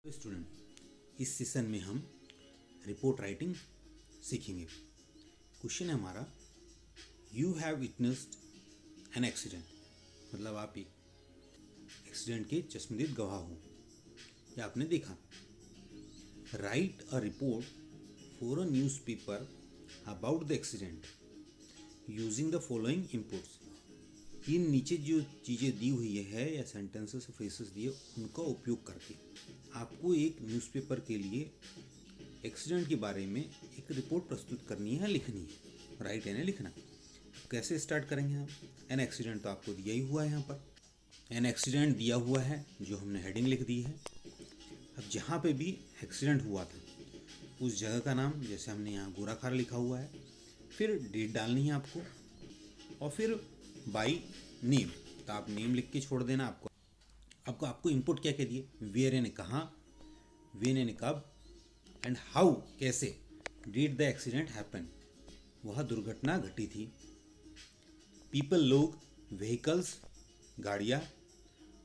तो स्टूडेंट, इस सेशन में हम रिपोर्ट राइटिंग सीखेंगे। क्वेश्चन है हमारा, you have witnessed an accident, मतलब आप एक एक्सीडेंट के चश्मदीद गवाह हो या आपने देखा। Write a report for a newspaper about the accident using the following inputs. इन नीचे जो चीज़ें दी हुई है या सेंटेंसेस फ्रेसेस दिए उनका उपयोग करके आपको एक न्यूज़पेपर के लिए एक्सीडेंट के बारे में एक रिपोर्ट प्रस्तुत करनी है, लिखनी है। राइट यानी लिखना। कैसे स्टार्ट करेंगे हम? एन एक्सीडेंट तो आपको दिया ही हुआ है, यहाँ पर एन एक्सीडेंट दिया हुआ है जो हमने हेडिंग लिख दी है। अब जहाँ पे भी एक्सीडेंट हुआ था उस जगह का नाम, जैसे हमने यहाँ गोराखार लिखा हुआ है, फिर डेट डालनी है आपको और फिर बाई नेम, तो आप नेम लिख के छोड़ देना। आपको इनपुट क्या क्या दिए? वेयर यानी कहाँ, वेन यानी कब, एंड हाउ कैसे, डिड द एक्सीडेंट हैपन वह दुर्घटना घटी थी। पीपल लोग, व्हीकल्स गाड़ियाँ,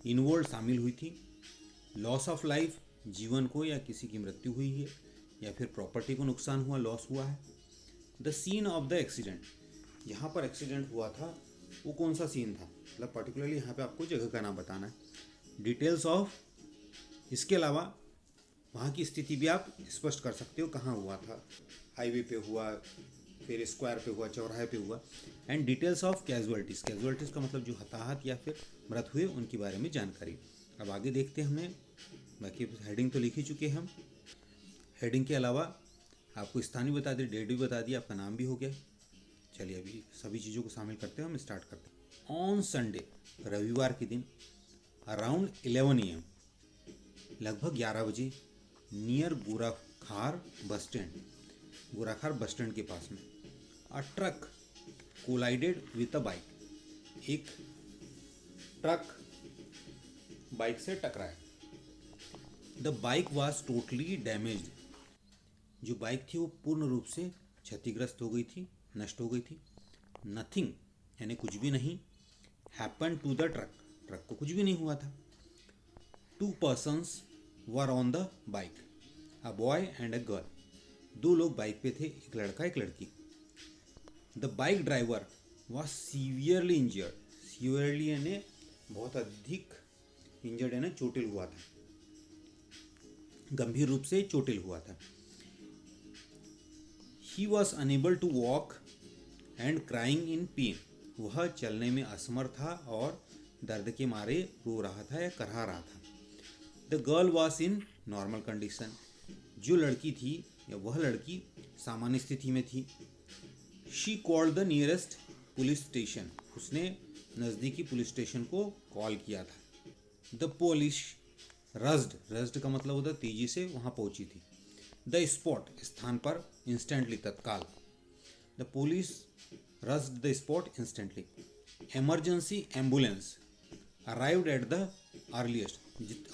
इन्वॉल्व शामिल हुई थी। लॉस ऑफ लाइफ जीवन को या किसी की मृत्यु हुई है या फिर प्रॉपर्टी को नुकसान हुआ, लॉस हुआ है। The scene of the accident, यहाँ पर एक्सीडेंट हुआ था वो कौन सा सीन था, मतलब पर्टिकुलरली यहाँ पे आपको जगह का नाम बताना है। डिटेल्स ऑफ, इसके अलावा वहाँ की स्थिति भी आप स्पष्ट कर सकते हो, कहाँ हुआ था, हाईवे पे हुआ, फिर स्क्वायर पे हुआ, चौराहे पे हुआ। And details of casualties, casualties का मतलब जो हताहत या फिर मृत हुए उनके बारे में जानकारी। अब आगे देखते हैं, हमने बाकी हेडिंग तो लिख ही चुके हैं हम। हेडिंग के अलावा आपको स्थान भी बता दी, डेट भी बता दी, आपका नाम भी हो गया। चलिए अभी सभी चीज़ों को शामिल करते हैं, हम स्टार्ट करते हैं। ऑन संडे, रविवार के दिन, अराउंड 11 AM, लगभग 11 बजे, near गोराखार bus stand, गोराखार bus stand के पास में, a truck collided with a bike, एक ट्रक बाइक से टकराया। The bike was totally damaged, जो बाइक थी वो पूर्ण रूप से क्षतिग्रस्त हो गई थी, नष्ट हो गई थी। नथिंग यानी कुछ भी नहीं, happen to the truck, truck को कुछ भी नहीं हुआ था। 2 persons were on the bike, a boy and a girl, 2 लोग बाइक पे थे, एक लड़का एक लड़की। The bike driver was severely injured, severely यानी बहुत अधिक, इंजर्ड यानी चोटिल हुआ था, गंभीर रूप से चोटिल हुआ था। He was unable to walk and crying in pain, वह चलने में असमर्थ था और दर्द के मारे रो रहा था या करहा रहा था। The girl was in normal condition, जो लड़की थी या वह लड़की सामान्य स्थिति में थी। She called the nearest police station, उसने नज़दीकी पुलिस स्टेशन को कॉल किया था। द पुलिस रस्ड, रस्ड का मतलब होता तेजी से वहाँ पहुँची थी। द स्पॉट, स्थान पर, इंस्टेंटली तत्काल। The police rushed the spot instantly. Emergency ambulance arrived at the earliest,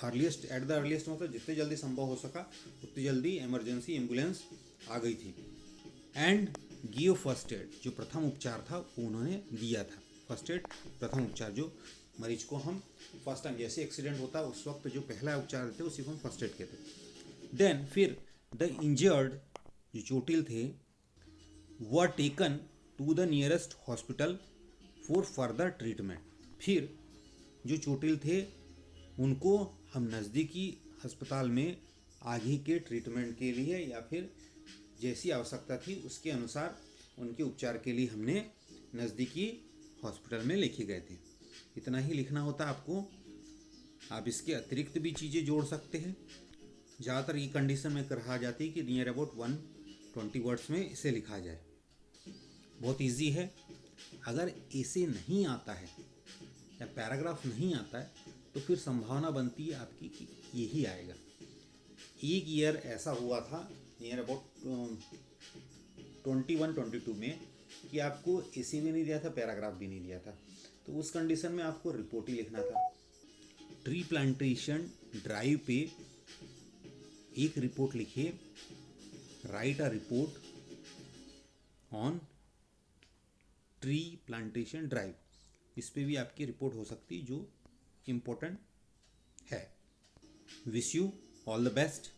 earliest at the earliest मतलब जितने जल्दी संभव हो सका उतनी जल्दी एमरजेंसी एम्बुलेंस आ गई थी। एंड गिव फर्स्ट एड, जो प्रथम उपचार था वो उन्होंने दिया था। फर्स्ट एड प्रथम उपचार, जो मरीज को हम फर्स्ट टाइम जैसे एक्सीडेंट होता है उस वक्त जो पहला उपचार देते उसी को हम फर्स्ट एड कहते। देन फिर द इंजर्ड, जो चोटिल थे, were taken to the nearest hospital for further treatment, फिर जो चोटिल थे उनको हम नज़दीकी अस्पताल में आगे के ट्रीटमेंट के लिए या फिर जैसी आवश्यकता थी उसके अनुसार उनके उपचार के लिए हमने नज़दीकी हॉस्पिटल में लेके गए थे। इतना ही लिखना होता आपको। आप इसके अतिरिक्त भी चीज़ें जोड़ सकते हैं। ज़्यादातर ये कंडीशन में कहा जाती है कि नियर अबाउट 120 वर्ड्स में इसे लिखा जाए। बहुत इजी है। अगर इसे नहीं आता है या पैराग्राफ नहीं आता है तो फिर संभावना बनती है आपकी कि यही आएगा। एक ईयर ऐसा हुआ था नियर अबाउट 21-22 में कि आपको इसी में नहीं दिया था, पैराग्राफ भी नहीं दिया था, तो उस कंडीशन में आपको रिपोर्ट ही लिखना था। ट्री प्लांटेशन ड्राइव पे एक रिपोर्ट लिखिए, right a report on tree plantation drive, इस पे भी आपकी रिपोर्ट हो सकती है जो इम्पोर्टेंट है। Wish you all the best.